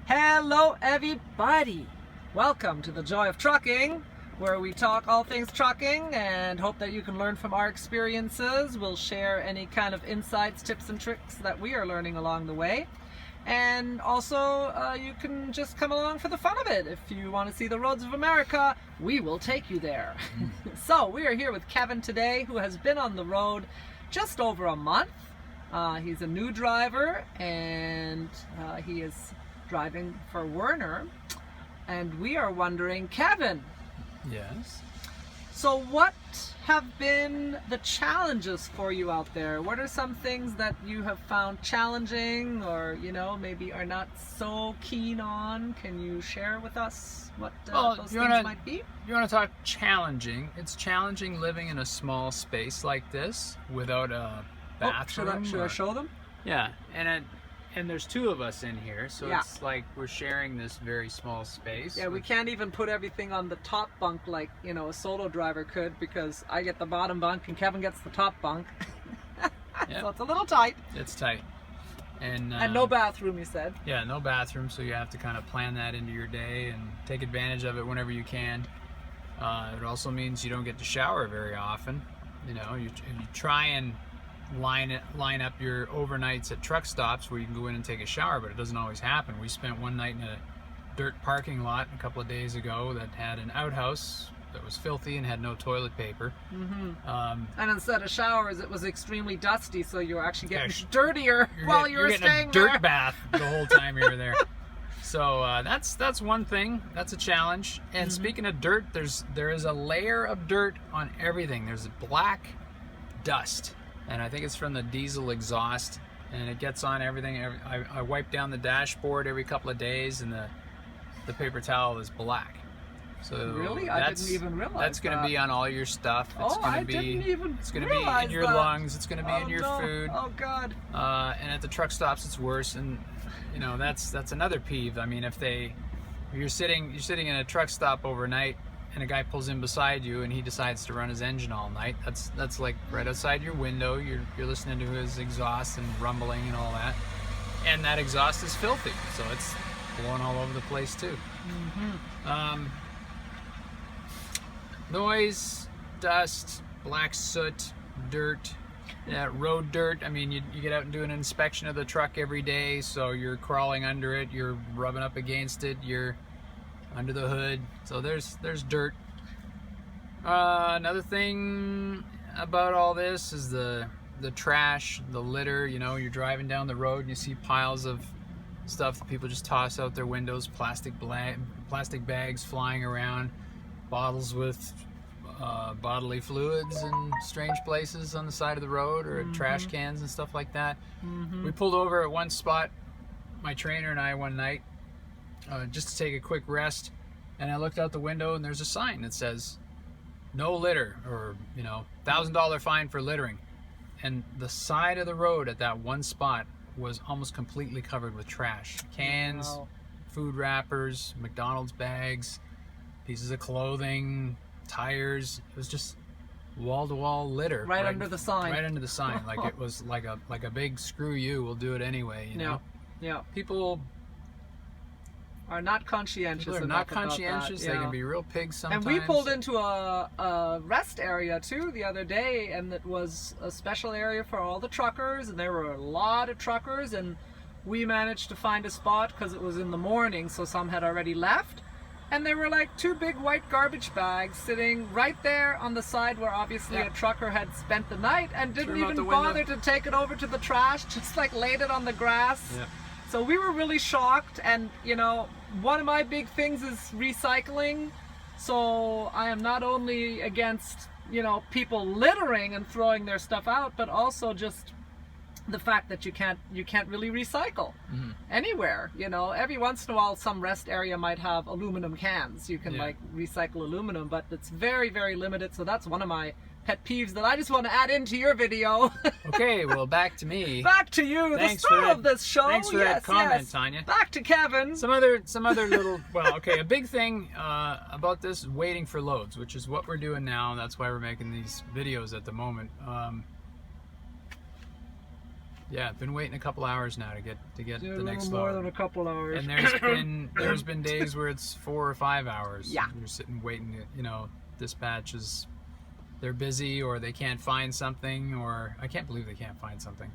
Hello everybody! Welcome to the Joy of Trucking, where we talk all things trucking and hope that you can learn from our experiences. We'll share any kind of insights, tips and tricks that we are learning along the way. And also, you can just come along for the fun of it. If you want to see the roads of America, we will take you there. So, we are here with Kevin today, who has been on the road just over a month. He's a new driver, and he is driving for Werner. And we are wondering, Kevin. Yes. So what have been the challenges for you out there? What are some things that you have found challenging, or maybe are not so keen on? Can you share with us what those things might be? You want to talk challenging? It's challenging living in a small space like this without a bathroom. Should I show them? Yeah, and there's two of us in here, so it's like we're sharing this very small space. Yeah, we can't even put everything on the top bunk like, a solo driver could, because I get the bottom bunk and Kevin gets the top bunk. So it's a little tight. It's tight. And no bathroom, you said. Yeah, no bathroom, so you have to kind of plan that into your day and take advantage of it whenever you can. It also means you don't get to shower very often. You try and line up your overnights at truck stops where you can go in and take a shower, but it doesn't always happen. We spent one night in a dirt parking lot a couple of days ago that had an outhouse that was filthy and had no toilet paper. And instead of showers, it was extremely dusty, so you were actually getting dirtier while you were staying there. You're getting a dirt there. bath the whole time you were there. So that's one thing. That's a challenge. And speaking of dirt, there is a layer of dirt on everything. There's black dust, and I think it's from the diesel exhaust, and it gets on everything. I wipe down the dashboard every couple of days, and the paper towel is black. So really, I didn't even realize that's going to be on all your stuff. It's going to be in your lungs. It's going to be in your food. Oh God! And at the truck stops, it's worse. And that's another peeve. I mean, if you're sitting in a truck stop overnight, and a guy pulls in beside you and he decides to run his engine all night, that's like right outside your window. You're listening to his exhaust and rumbling and all that, and that exhaust is filthy, so it's blowing all over the place too. Noise, dust, black soot, dirt, road dirt. I mean, you get out and do an inspection of the truck every day, so you're crawling under it, you're rubbing up against it, you're under the hood, so there's dirt. Another thing about all this is the trash, the litter. You're driving down the road and you see piles of stuff that people just toss out their windows, plastic bags flying around, bottles with bodily fluids in strange places on the side of the road, or trash cans and stuff like that. We pulled over at one spot, my trainer and I, one night, just to take a quick rest, and I looked out the window and there's a sign that says no litter, or $1,000 fine for littering, and the side of the road at that one spot was almost completely covered with trash, cans, food wrappers, McDonald's bags, pieces of clothing, tires. It was just wall-to-wall litter right under the sign. Right under the sign. Like it was like a big screw you, we'll do it anyway. Yeah. People are not conscientious. They're not conscientious. They can be real pigs sometimes. And we pulled into a rest area too the other day, and it was a special area for all the truckers, and there were a lot of truckers, and we managed to find a spot because it was in the morning, so some had already left, and there were like two big white garbage bags sitting right there on the side where obviously a trucker had spent the night, and didn't even bother to take it over to the trash, just like laid it on the grass. So we were really shocked, and one of my big things is recycling. So I am not only against people littering and throwing their stuff out, but also just the fact that you can't really recycle anywhere. Every once in a while some rest area might have aluminum cans. You can recycle aluminum, but it's very, very limited. So that's one of my pet peeves that I just want to add into your video. Okay, well, back to me. Back to you, the star of this show. Thanks for that comment, Tanya. Back to Kevin. Some other little, a big thing about this is waiting for loads, which is what we're doing now. That's why we're making these videos at the moment. Yeah, I've been waiting a couple hours now to get Yeah, the next a little more load. than a couple hours. And there's been days where it's 4 or 5 hours. Yeah. You're sitting waiting. You know, dispatches, they're busy or they can't find something, or I can't believe they can't find something.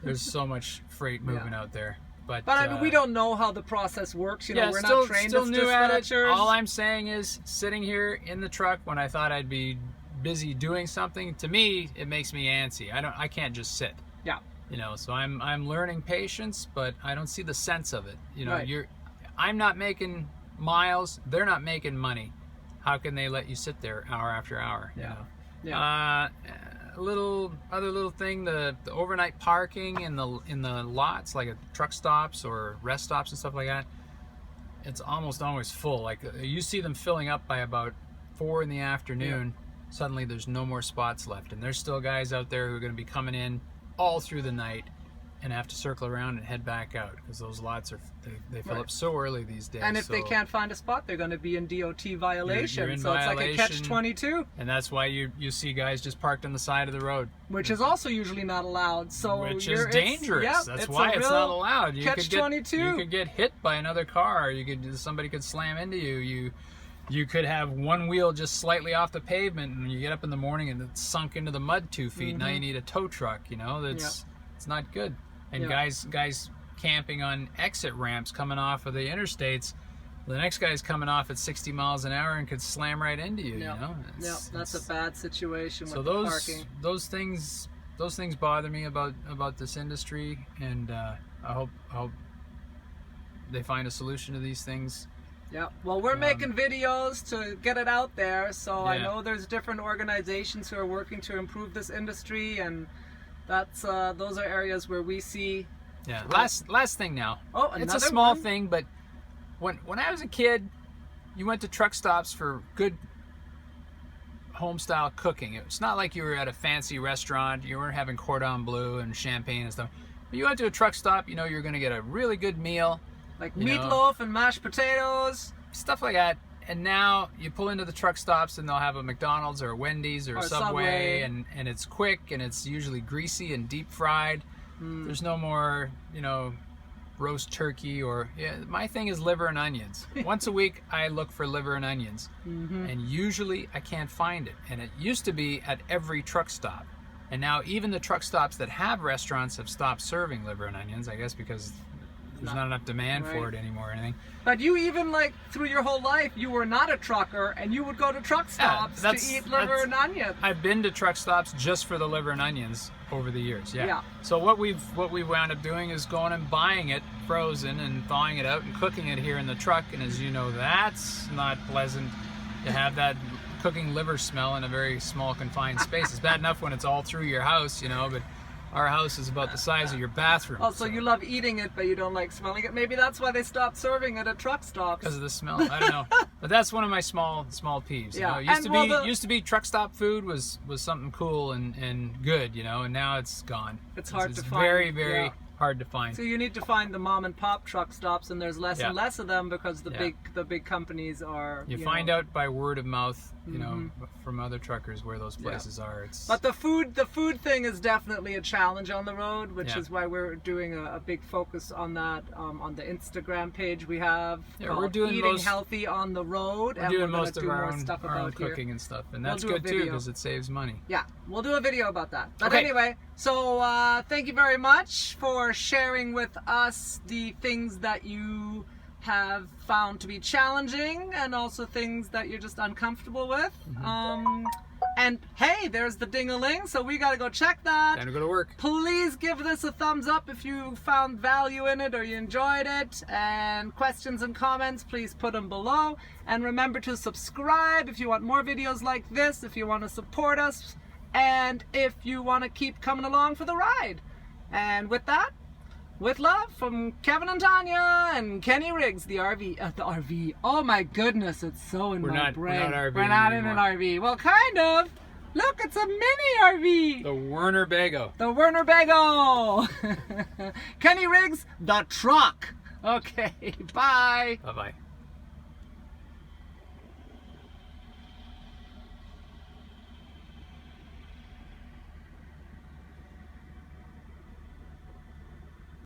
There's so much freight moving out there. But I mean, we don't know how the process works. You know, we're still, not trained still as new at it. dispatchers. All I'm saying is, sitting here in the truck when I thought I'd be busy doing something, to me it makes me antsy. I can't just sit. Yeah. You know, so I'm learning patience, but I don't see the sense of it. You know, Right. I'm not making miles, they're not making money. How can they let you sit there hour after hour? You know? Yeah. Other little thing, the overnight parking in the lots, like at truck stops or rest stops and stuff like that, it's almost always full. Like, you see them filling up by about 4 in the afternoon. Suddenly there's no more spots left, and there's still guys out there who are going to be coming in all through the night and have to circle around and head back out, because those lots they fill up so early these days. And if they can't find a spot, they're going to be in DOT violation. You're in so violation, it's like a catch-22. And that's why you see guys just parked on the side of the road, Which is also usually not allowed. So which is dangerous. Yeah, That's why it's not allowed. Catch-22. You could get hit by another car. Somebody could slam into you. You could have one wheel just slightly off the pavement, and you get up in the morning and it's sunk into the mud 2 feet. Now you need a tow truck. You know, it's not good. And guys camping on exit ramps coming off of the interstates, the next guy's coming off at 60 miles an hour and could slam right into you. You know, that's a bad situation. So with the parking. those things bother me about this industry, and I hope they find a solution to these things. Yeah, well, we're making videos to get it out there, so I know there's different organizations who are working to improve this industry, and that's those are areas where we see. Yeah. Last thing now. Oh, it's a small thing, but when I was a kid, you went to truck stops for good home style cooking. It's not like you were at a fancy restaurant. You weren't having cordon bleu and champagne and stuff. But you went to a truck stop, you know you're going to get a really good meal. Like meatloaf and mashed potatoes. Stuff like that. And now you pull into the truck stops and they'll have a McDonald's or a Wendy's or a Subway. And it's quick, and it's usually greasy and deep fried. There's no more, you know, roast turkey or... my thing is liver and onions. Once a week I look for liver and onions. And usually I can't find it. And it used to be at every truck stop. And now even the truck stops that have restaurants have stopped serving liver and onions, I guess because there's not enough demand for it anymore or anything. But you even, like, through your whole life, you were not a trucker, and you would go to truck stops to eat liver and onions. I've been to truck stops just for the liver and onions over the years. So what we've wound up doing is going and buying it frozen and thawing it out and cooking it here in the truck. And as you know, that's not pleasant to have that cooking liver smell in a very small confined space. It's bad enough when it's all through your house, you know, but our house is about the size of your bathroom. Oh, so you love eating it, but you don't like smelling it. Maybe that's why they stopped serving it at truck stops. Because of the smell. I don't know. But that's one of my small peeves. You know? Used to be truck stop food was something cool and good, you know, and now it's gone. It's hard to find. Very hard to find. So you need to find the mom and pop truck stops, and there's less and less of them because the big companies are. You find out by word of mouth, you know, from other truckers where those places are. But the food thing is definitely a challenge on the road, which is why we're doing a big focus on that on the Instagram page we have. We're doing eating healthy on the road, we're and doing we're going most to of do our more own, stuff our about own cooking and stuff, and that's good too because it saves money. Yeah, we'll do a video about that. But anyway, so thank you very much for sharing with us the things that you have found to be challenging and also things that you're just uncomfortable with. And hey, there's the ding-a-ling, so we gotta go check that. Time to go to work. Please give this a thumbs up if you found value in it or you enjoyed it, and questions and comments, please put them below. And remember to subscribe if you want more videos like this, if you want to support us, and if you want to keep coming along for the ride. And with that, with love from Kevin and Tanya and Kenny Riggs, the RV. Oh my goodness, it's so in my brain. We're not in an RV. Well, kind of. Look, it's a mini RV. The Werner Bago. The Werner Bago. Kenny Riggs, the truck. Okay, bye. Bye-bye.